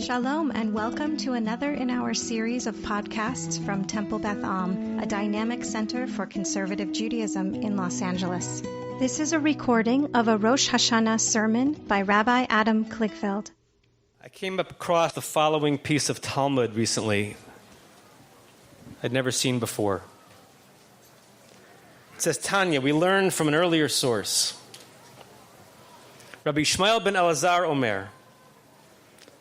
Shalom and welcome to another in our series of podcasts from Temple Beth Am, a dynamic center for conservative Judaism in Los Angeles. This is a recording of a Rosh Hashanah sermon by Rabbi Adam Kligfeld. I came across the following piece of Talmud recently I'd never seen before. It says, Tanya, we learned from an earlier source. Rabbi Ishmael ben Elazar Omer.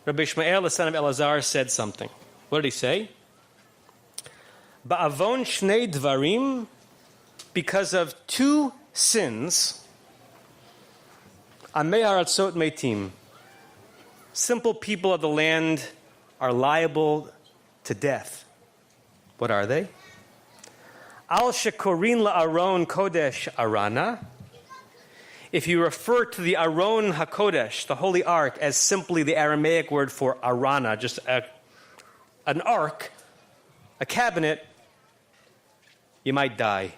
Rabbi Ishmael, the son of Elazar, said something. What did he say? Ba'avon shnei dvarim, because of two sins, amei haratzot meitim, simple people of the land are liable to death. What are they? Al shekorin la'aron kodesh arana. If you refer to the Aron HaKodesh, the Holy Ark, as simply the Aramaic word for arana, just an ark, a cabinet, you might die.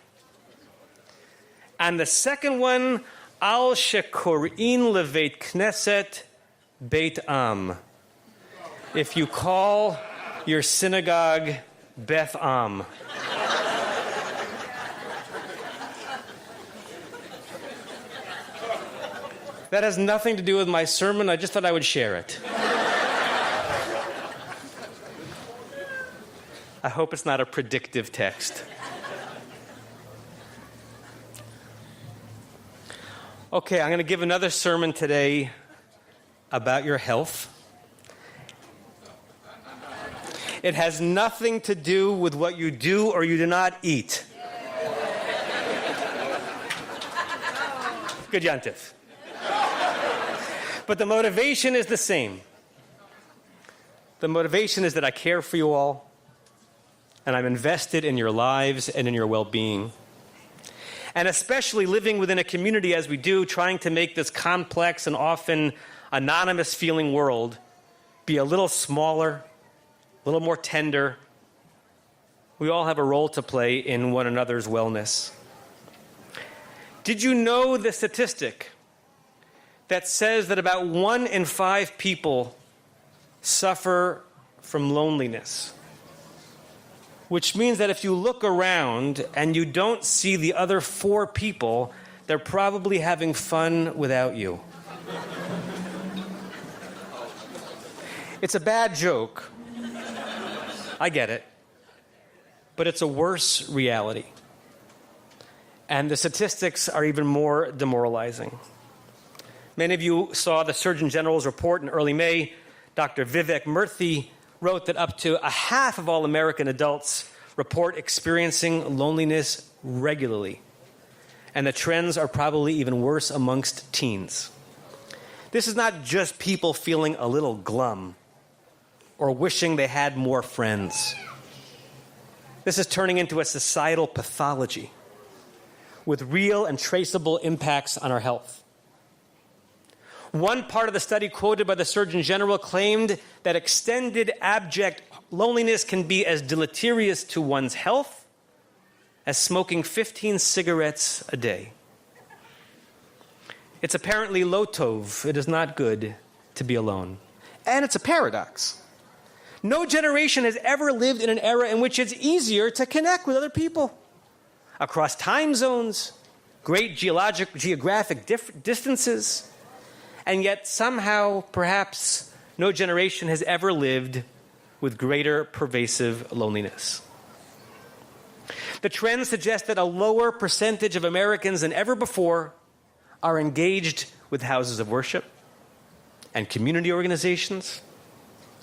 And the second one, Al shekorin leveit knesset beit am. If you call your synagogue Beth Am. That has nothing to do with my sermon. I just thought I would share it. I hope it's not a predictive text. Okay, I'm going to give another sermon today about your health. It has nothing to do with what you do or you do not eat. Good yantif. But the motivation is the same. The motivation is that I care for you all, and I'm invested in your lives and in your well-being. And especially living within a community as we do, trying to make this complex and often anonymous-feeling world be a little smaller, a little more tender. We all have a role to play in one another's wellness. Did you know the statistic that says that about 1 in 5 people suffer from loneliness? Which means that if you look around and you don't see the other 4 people, they're probably having fun without you. It's a bad joke. I get it. But it's a worse reality. And the statistics are even more demoralizing. Many of you saw the Surgeon General's report in early May. Dr. Vivek Murthy wrote that up to a half of all American adults report experiencing loneliness regularly. And the trends are probably even worse amongst teens. This is not just people feeling a little glum or wishing they had more friends. This is turning into a societal pathology with real and traceable impacts on our health. One part of the study quoted by the Surgeon General claimed that extended abject loneliness can be as deleterious to one's health as smoking 15 cigarettes a day. It's apparently lo tov. It is not good to be alone. And it's a paradox. No generation has ever lived in an era in which it's easier to connect with other people across time zones, great geographic distances. And yet somehow, perhaps, no generation has ever lived with greater pervasive loneliness. The trends suggest that a lower percentage of Americans than ever before are engaged with houses of worship and community organizations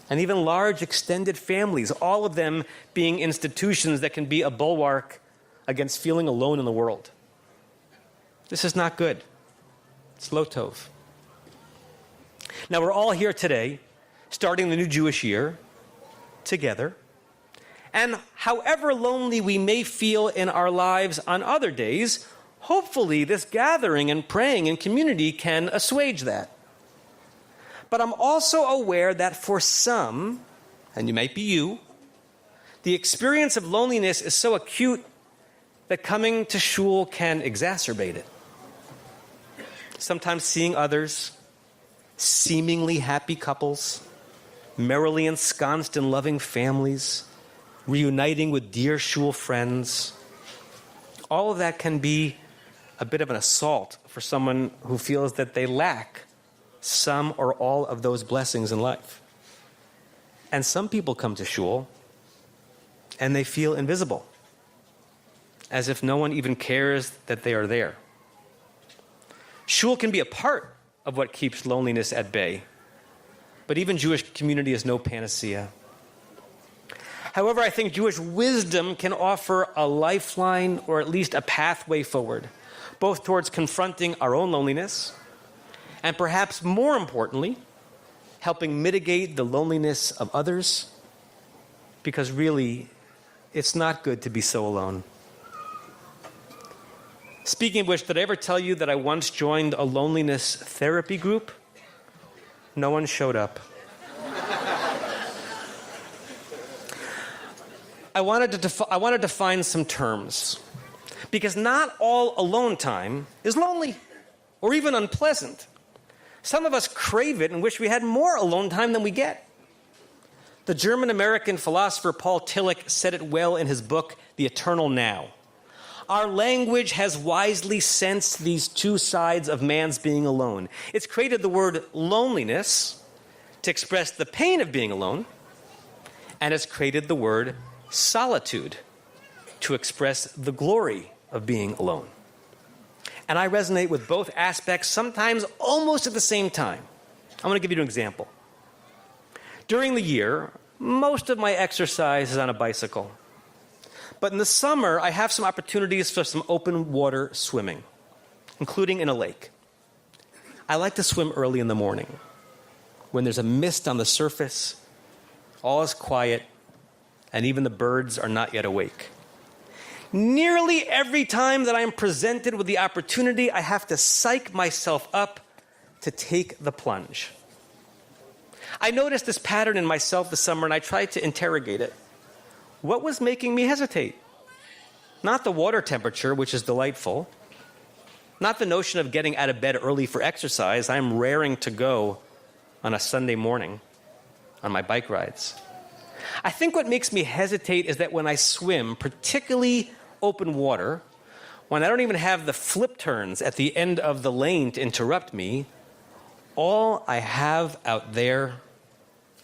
and even large extended families, all of them being institutions that can be a bulwark against feeling alone in the world. This is not good. It's lo tov. Now, we're all here today, starting the new Jewish year, together. And however lonely we may feel in our lives on other days, hopefully this gathering and praying in community can assuage that. But I'm also aware that for some, and you might be you, the experience of loneliness is so acute that coming to shul can exacerbate it. Sometimes seeing others, seemingly happy couples, merrily ensconced in loving families, reuniting with dear shul friends. All of that can be a bit of an assault for someone who feels that they lack some or all of those blessings in life. And some people come to shul and they feel invisible, as if no one even cares that they are there. Shul can be a part of what keeps loneliness at bay, but even Jewish community is no panacea. However, I think Jewish wisdom can offer a lifeline, or at least a pathway forward, both towards confronting our own loneliness and, perhaps more importantly, helping mitigate the loneliness of others, because really, it's not good to be so alone. Speaking of which, did I ever tell you that I once joined a loneliness therapy group? No one showed up. I wanted to define some terms, because not all alone time is lonely or even unpleasant. Some of us crave it and wish we had more alone time than we get. The German-American philosopher Paul Tillich said it well in his book, The Eternal Now. Our language has wisely sensed these two sides of man's being alone. It's created the word loneliness to express the pain of being alone, and it's created the word solitude to express the glory of being alone. And I resonate with both aspects, sometimes almost at the same time. I'm going to give you an example. During the year, most of my exercise is on a bicycle. But in the summer, I have some opportunities for some open water swimming, including in a lake. I like to swim early in the morning, when there's a mist on the surface, all is quiet, and even the birds are not yet awake. Nearly every time that I am presented with the opportunity, I have to psych myself up to take the plunge. I noticed this pattern in myself this summer, and I tried to interrogate it. What was making me hesitate? Not the water temperature, which is delightful. Not the notion of getting out of bed early for exercise. I'm raring to go on a Sunday morning on my bike rides. I think what makes me hesitate is that when I swim, particularly open water, when I don't even have the flip turns at the end of the lane to interrupt me, all I have out there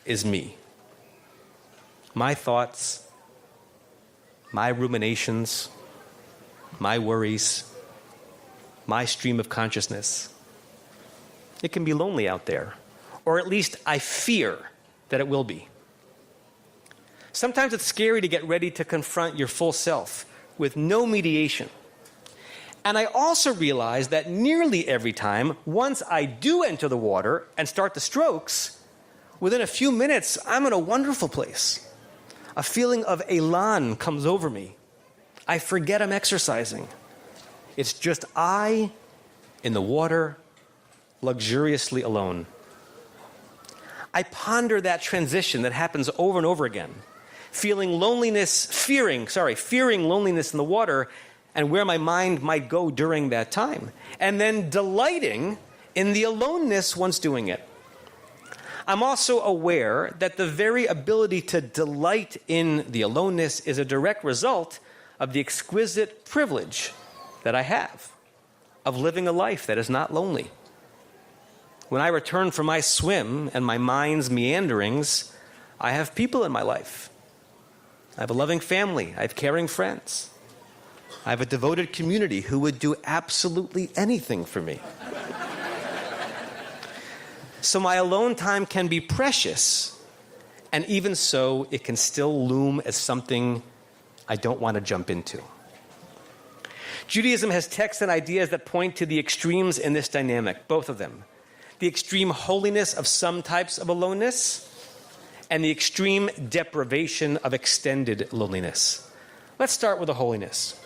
is me. My thoughts, my ruminations, my worries, my stream of consciousness. It can be lonely out there, or at least I fear that it will be. Sometimes it's scary to get ready to confront your full self with no mediation. And I also realize that nearly every time, once I do enter the water and start the strokes, within a few minutes, I'm in a wonderful place. A feeling of elan comes over me. I forget I'm exercising. It's just I in the water, luxuriously alone. I ponder that transition that happens over and over again. Fearing loneliness in the water and where my mind might go during that time. And then delighting in the aloneness once doing it. I'm also aware that the very ability to delight in the aloneness is a direct result of the exquisite privilege that I have of living a life that is not lonely. When I return from my swim and my mind's meanderings, I have people in my life. I have a loving family. I have caring friends. I have a devoted community who would do absolutely anything for me. So my alone time can be precious, and even so, it can still loom as something I don't want to jump into. Judaism has texts and ideas that point to the extremes in this dynamic, both of them. The extreme holiness of some types of aloneness, and the extreme deprivation of extended loneliness. Let's start with the holiness.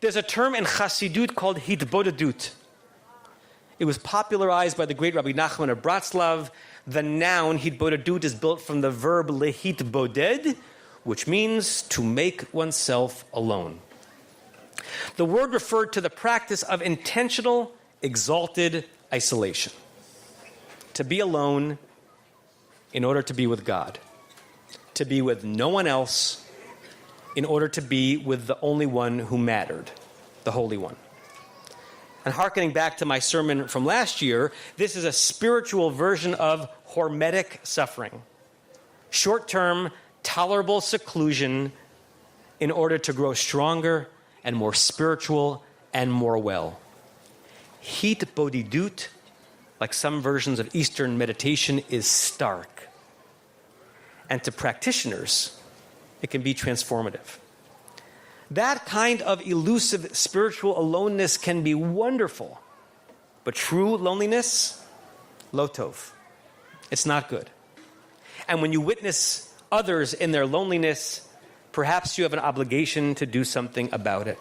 There's a term in Chassidut called hitbodedut. It was popularized by the great Rabbi Nachman of Bratslav. The noun hitbodedut is built from the verb lehitboded, which means to make oneself alone. The word referred to the practice of intentional, exalted isolation. To be alone in order to be with God, to be with no one else, in order to be with the only one who mattered, the Holy One. And hearkening back to my sermon from last year, this is a spiritual version of hormetic suffering. Short-term, tolerable seclusion in order to grow stronger and more spiritual and more well. Heyot bodhidut, like some versions of Eastern meditation, is stark. And to practitioners, it can be transformative. That kind of elusive spiritual aloneness can be wonderful, but true loneliness, lo tov. It's not good. And when you witness others in their loneliness, perhaps you have an obligation to do something about it.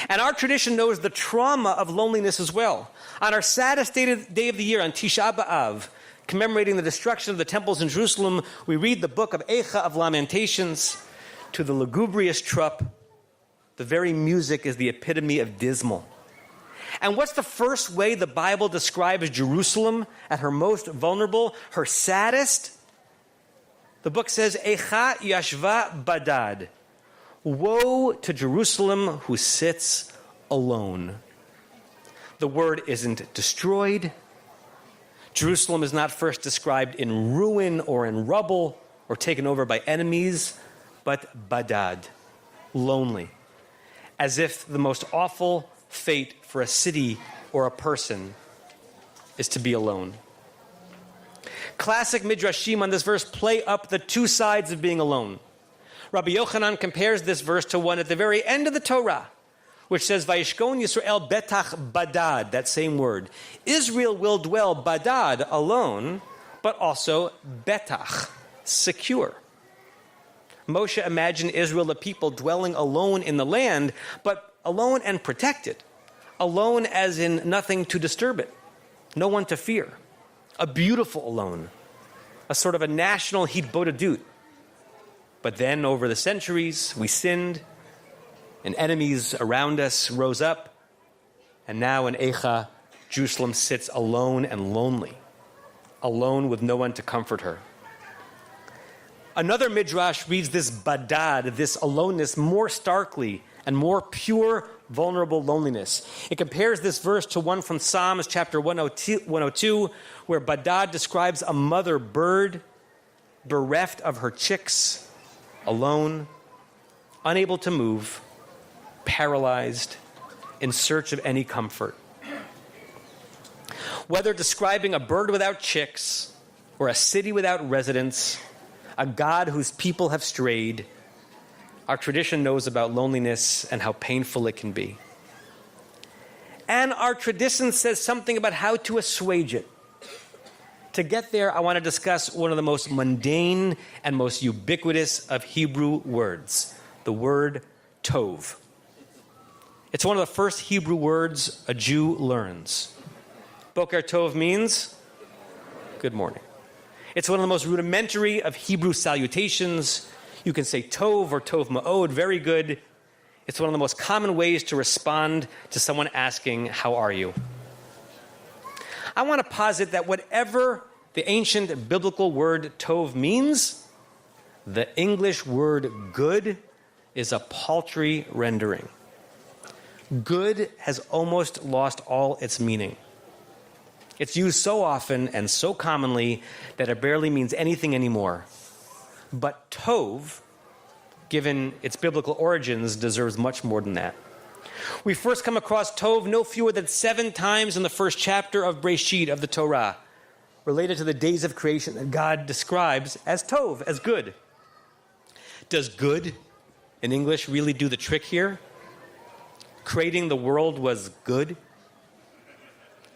And our tradition knows the trauma of loneliness as well. On our saddest day of the year, on Tisha B'Av, commemorating the destruction of the temples in Jerusalem, we read the book of Eicha of Lamentations. To the lugubrious trup, the very music is the epitome of dismal. And what's the first way the Bible describes Jerusalem at her most vulnerable, her saddest? The book says, Eicha yashva badad. Woe to Jerusalem who sits alone. The word isn't destroyed. Jerusalem is not first described in ruin or in rubble or taken over by enemies, but badad, lonely, as if the most awful fate for a city or a person is to be alone. Classic midrashim on this verse play up the two sides of being alone. Rabbi Yochanan compares this verse to one at the very end of the Torah, which says, Vayishkon Yisrael betach badad, that same word. Israel will dwell badad, alone, but also betach, secure. Moshe imagined Israel a people dwelling alone in the land, but alone and protected. Alone as in nothing to disturb it, no one to fear. A beautiful alone, a sort of a national hitbodedut. But then over the centuries, we sinned, and enemies around us rose up, and now in Eicha, Jerusalem sits alone and lonely, alone with no one to comfort her. Another midrash reads this badad, this aloneness, more starkly and more pure, vulnerable loneliness. It compares this verse to one from Psalms chapter 102, where badad describes a mother bird bereft of her chicks, alone, unable to move, paralyzed, in search of any comfort. Whether describing a bird without chicks or a city without residents, a God whose people have strayed, our tradition knows about loneliness and how painful it can be. And our tradition says something about how to assuage it. To get there, I want to discuss one of the most mundane and most ubiquitous of Hebrew words, the word tov. It's one of the first Hebrew words a Jew learns. Boker tov means good morning. It's one of the most rudimentary of Hebrew salutations. You can say tov or tov ma'od, very good. It's one of the most common ways to respond to someone asking, how are you? I want to posit that whatever the ancient biblical word tov means, the English word good is a paltry rendering. Good has almost lost all its meaning. It's used so often and so commonly that it barely means anything anymore. But tov, given its biblical origins, deserves much more than that. We first come across tov no fewer than 7 times in the first chapter of Breshit, of the Torah, related to the days of creation that God describes as tov, as good. Does good, in English, really do the trick here? Creating the world was good?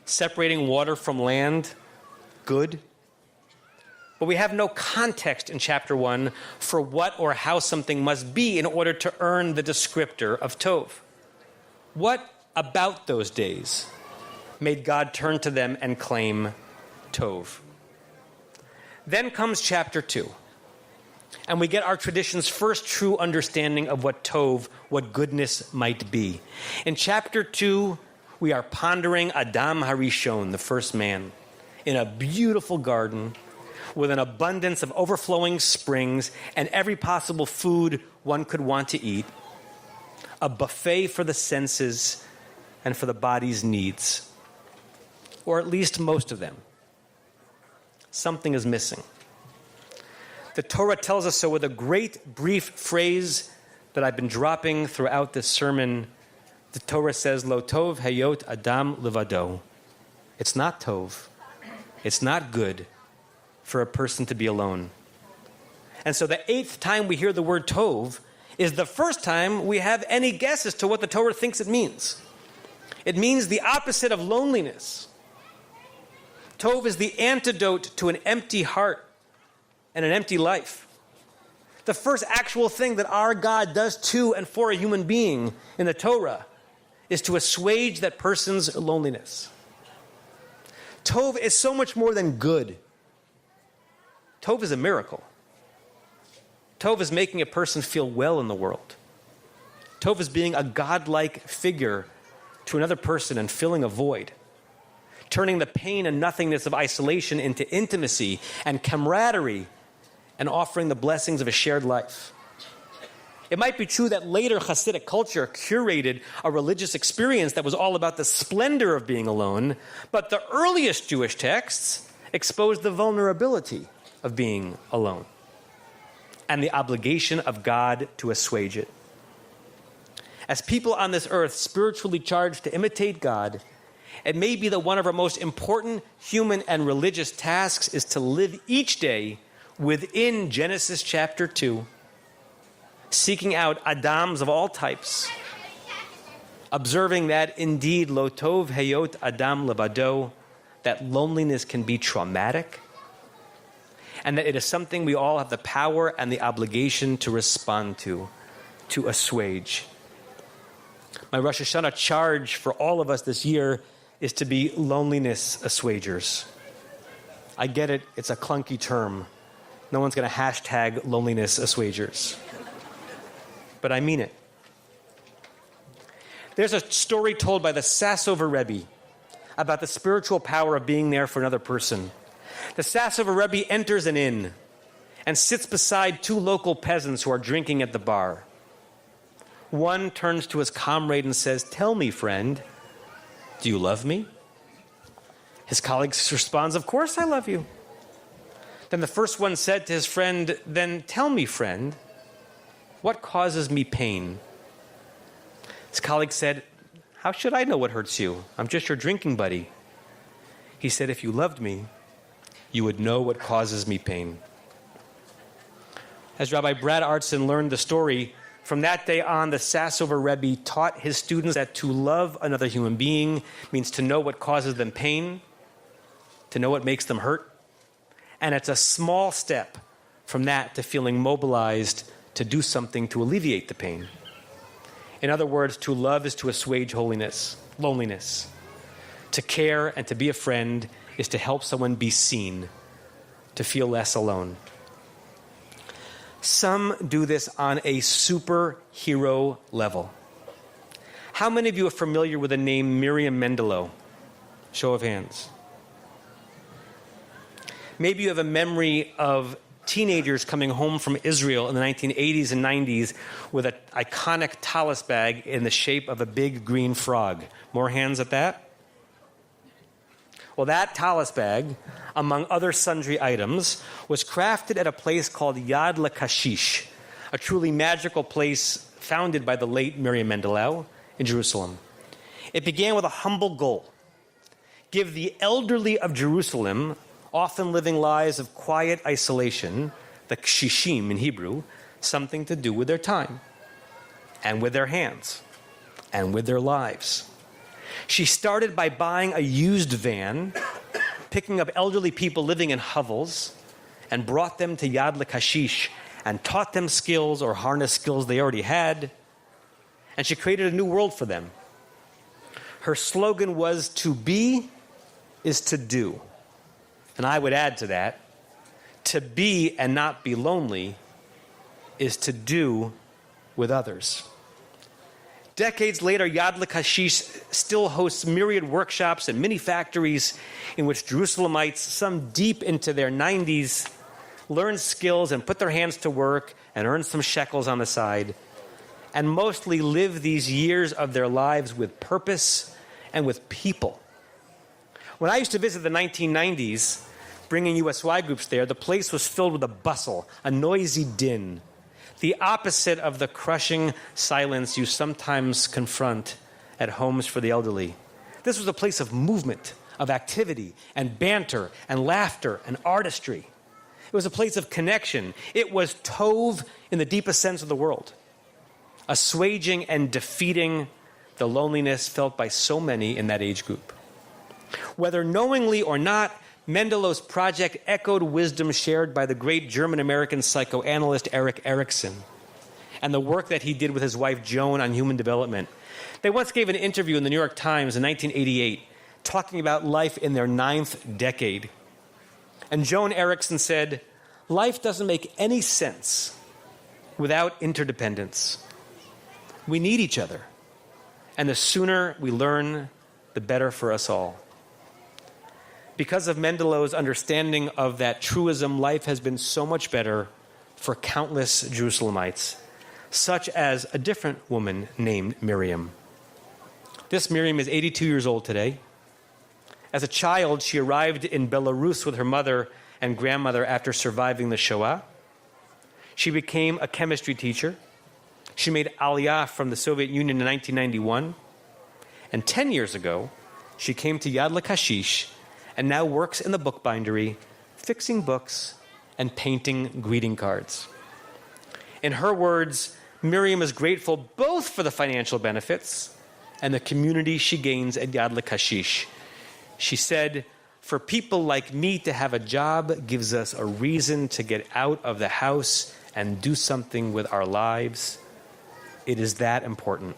Separating water from land, good? But we have no context in chapter 1 for what or how something must be in order to earn the descriptor of tov. What about those days made God turn to them and claim tov? Then comes chapter 2, and we get our tradition's first true understanding of what tov, what goodness might be. In chapter 2, we are pondering Adam Harishon, the first man, in a beautiful garden with an abundance of overflowing springs and every possible food one could want to eat, a buffet for the senses and for the body's needs, or at least most of them. Something is missing. The Torah tells us so with a great brief phrase that I've been dropping throughout this sermon. The Torah says, Lo tov heyot adam levado. It's not tov. It's not good for a person to be alone. And so the 8th time we hear the word tov is the first time we have any guess as to what the Torah thinks it means. It means the opposite of loneliness. Tov is the antidote to an empty heart and an empty life. The first actual thing that our God does to and for a human being in the Torah is to assuage that person's loneliness. Tov is so much more than good. Tov is a miracle. Tov is making a person feel well in the world. Tov is being a godlike figure to another person and filling a void, turning the pain and nothingness of isolation into intimacy and camaraderie, and offering the blessings of a shared life. It might be true that later Hasidic culture curated a religious experience that was all about the splendor of being alone, but the earliest Jewish texts exposed the vulnerability of being alone and the obligation of God to assuage it. As people on this earth spiritually charged to imitate God, it may be that one of our most important human and religious tasks is to live each day within Genesis chapter 2, seeking out Adams of all types, observing that indeed, lo tov heyot Adam levado, that loneliness can be traumatic, and that it is something we all have the power and the obligation to respond to assuage. My Rosh Hashanah charge for all of us this year is to be loneliness assuagers. I get it, it's a clunky term. No one's going to hashtag loneliness assuagers. But I mean it. There's a story told by the Sassover Rebbe about the spiritual power of being there for another person. The Sassover Rebbe enters an inn and sits beside 2 local peasants who are drinking at the bar. One turns to his comrade and says, "Tell me, friend, do you love me?" His colleague responds, "Of course I love you." Then the first one said to his friend, "Then tell me, friend, what causes me pain?" His colleague said, "How should I know what hurts you? I'm just your drinking buddy." He said, "If you loved me, you would know what causes me pain." As Rabbi Brad Artson learned the story, from that day on, the Sassover Rebbe taught his students that to love another human being means to know what causes them pain, to know what makes them hurt. And it's a small step from that to feeling mobilized to do something to alleviate the pain. In other words, to love is to assuage loneliness. To care and to be a friend is to help someone be seen, to feel less alone. Some do this on a superhero level. How many of you are familiar with the name Miriam Mendelow? Show of hands. Maybe you have a memory of teenagers coming home from Israel in the 1980s and 90s with an iconic tallis bag in the shape of a big green frog. More hands at that? Well, that tallis bag, among other sundry items, was crafted at a place called Yad LaKashish, a truly magical place founded by the late Miriam Mendelow in Jerusalem. It began with a humble goal: give the elderly of Jerusalem, often living lives of quiet isolation, the kshishim in Hebrew, something to do with their time, and with their hands, and with their lives. She started by buying a used van, picking up elderly people living in hovels, and brought them to Yad LaKashish and taught them skills or harnessed skills they already had. And she created a new world for them. Her slogan was, "To be is to do." And I would add to that, to be and not be lonely is to do with others. Decades later, Yad L'Kashish still hosts myriad workshops and mini factories in which Jerusalemites, some deep into their 90s, learn skills and put their hands to work and earn some shekels on the side, and mostly live these years of their lives with purpose and with people. When I used to visit the 1990s, bringing USY groups there, the place was filled with a bustle, a noisy din, the opposite of the crushing silence you sometimes confront at homes for the elderly. This was a place of movement, of activity, and banter, and laughter, and artistry. It was a place of connection. It was tov in the deepest sense of the word, assuaging and defeating the loneliness felt by so many in that age group. Whether knowingly or not, Mendelow's project echoed wisdom shared by the great German-American psychoanalyst Erik Erikson and the work that he did with his wife Joan on human development. They once gave an interview in the New York Times in 1988 talking about life in their 9th decade. And Joan Erikson said, "Life doesn't make any sense without interdependence. We need each other. And the sooner we learn, the better for us all." Because of Mendelow's understanding of that truism, life has been so much better for countless Jerusalemites, such as a different woman named Miriam. This Miriam is 82 years old today. As a child, she arrived in Belarus with her mother and grandmother after surviving the Shoah. She became a chemistry teacher. She made Aliyah from the Soviet Union in 1991. And 10 years ago, she came to Yad L'Kashish and now works in the bookbindery, fixing books and painting greeting cards. In her words, Miriam is grateful both for the financial benefits and the community she gains at Yad L'Kashish. She said, "For people like me to have a job gives us a reason to get out of the house and do something with our lives. It is that important."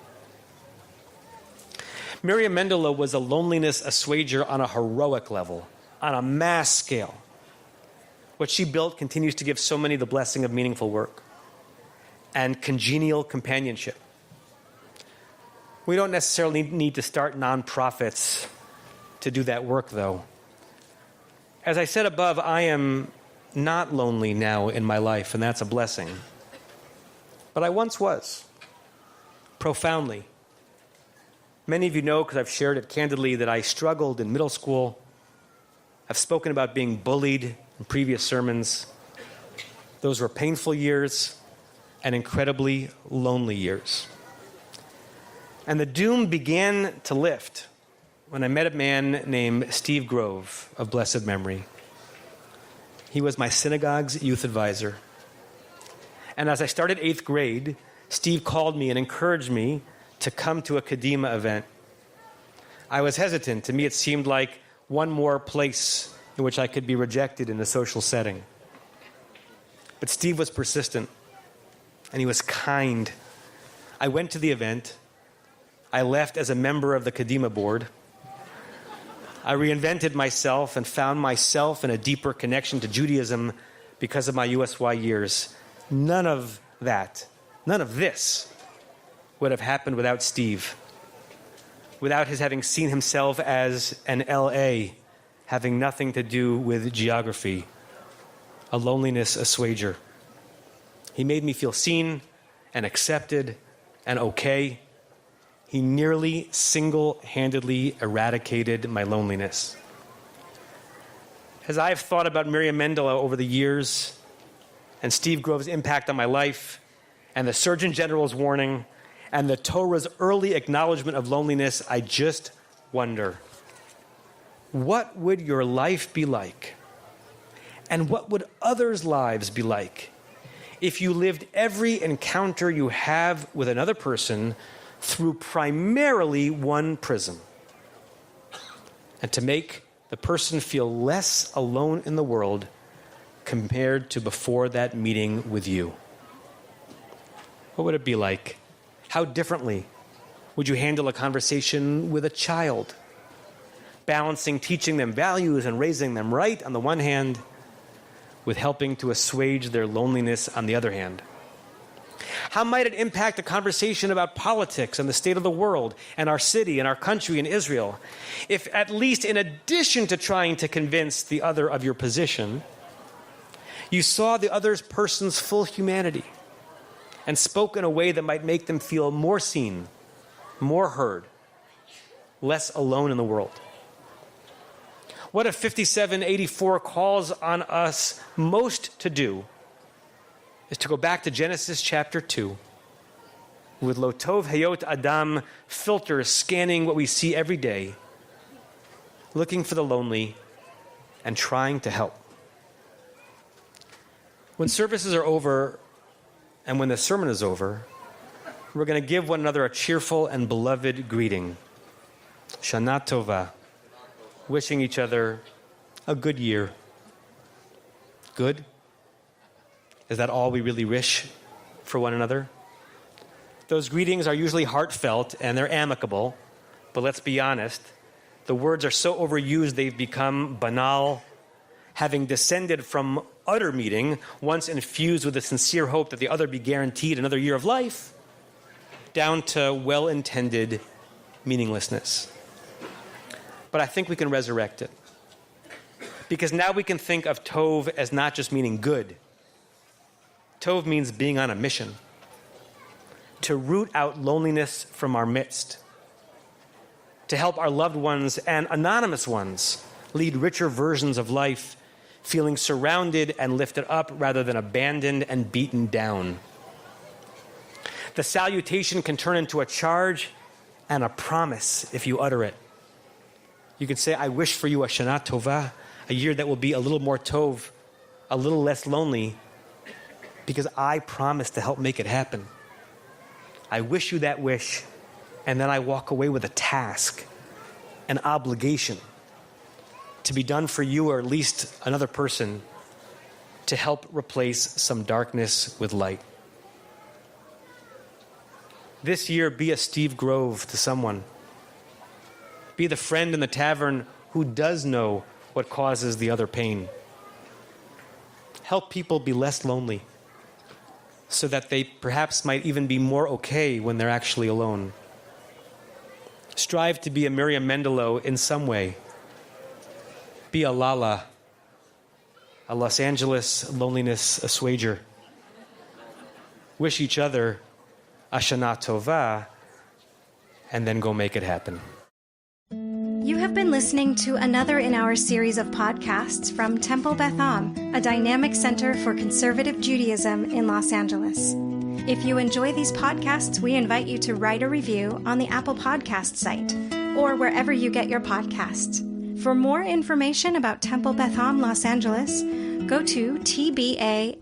Miriam Mendelow was a loneliness assuager on a heroic level, on a mass scale. What she built continues to give so many the blessing of meaningful work and congenial companionship. We don't necessarily need to start nonprofits to do that work, though. As I said above, I am not lonely now in my life, and that's a blessing. But I once was, profoundly. Many of you know, because I've shared it candidly, that I struggled in middle school. I've spoken about being bullied in previous sermons. Those were painful years and incredibly lonely years. And the doom began to lift when I met a man named Steve Grove of blessed memory. He was my synagogue's youth advisor. And as I started 8th grade, Steve called me and encouraged me to come to a Kadima event. I was hesitant. To me, it seemed like one more place in which I could be rejected in a social setting. But Steve was persistent, and he was kind. I went to the event. I left as a member of the Kadima board. I reinvented myself and found myself in a deeper connection to Judaism because of my USY years. None of this would have happened without Steve, without his having seen himself as an LA, having nothing to do with geography, a loneliness assuager. He made me feel seen and accepted and okay. He nearly single-handedly eradicated my loneliness. As I've thought about Miriam Mendelow over the years and Steve Grove's impact on my life and the Surgeon General's warning and the Torah's early acknowledgement of loneliness, I just wonder, what would your life be like? And what would others' lives be like if you lived every encounter you have with another person through primarily one prism, and to make the person feel less alone in the world compared to before that meeting with you? What would it be like? How differently would you handle a conversation with a child, balancing teaching them values and raising them right on the one hand, with helping to assuage their loneliness on the other hand? How might it impact the conversation about politics and the state of the world and our city and our country and Israel if, at least in addition to trying to convince the other of your position, you saw the other person's full humanity and spoke in a way that might make them feel more seen, more heard, less alone in the world? What if 5784 calls on us most to do is to go back to Genesis chapter 2 with Lo Tov Heyot Adam filters scanning what we see every day, looking for the lonely and trying to help. When services are over and when the sermon is over, we're going to give one another a cheerful and beloved greeting. Shana Tova. Wishing each other a good year. Good? Is that all we really wish for one another? Those greetings are usually heartfelt and they're amicable, but let's be honest, the words are so overused they've become banal, having descended from utter meaning, once infused with a sincere hope that the other be guaranteed another year of life, down to well-intended meaninglessness. But I think we can resurrect it. Because now we can think of Tov as not just meaning good. Tov means being on a mission. To root out loneliness from our midst. To help our loved ones and anonymous ones lead richer versions of life, feeling surrounded and lifted up rather than abandoned and beaten down. The salutation can turn into a charge and a promise if you utter it. You could say, I wish for you a Shana Tova, a year that will be a little more Tov, a little less lonely, because I promise to help make it happen. I wish you that wish, and then I walk away with a task, an obligation to be done for you or at least another person to help replace some darkness with light. This year, be a Steve Grove to someone. Be the friend in the tavern who does know what causes the other pain. Help people be less lonely so that they perhaps might even be more okay when they're actually alone. Strive to be a Miriam Mendelow in some way. Be a Lala, a Los Angeles loneliness assuager. Wish each other a Shana Tova and then go make it happen. You have been listening to another in our series of podcasts from Temple Beth Am, a dynamic center for conservative Judaism in Los Angeles. If you enjoy these podcasts, we invite you to write a review on the Apple Podcast site or wherever you get your podcasts. For more information about Temple Beth Am Los Angeles, go to tbala.org.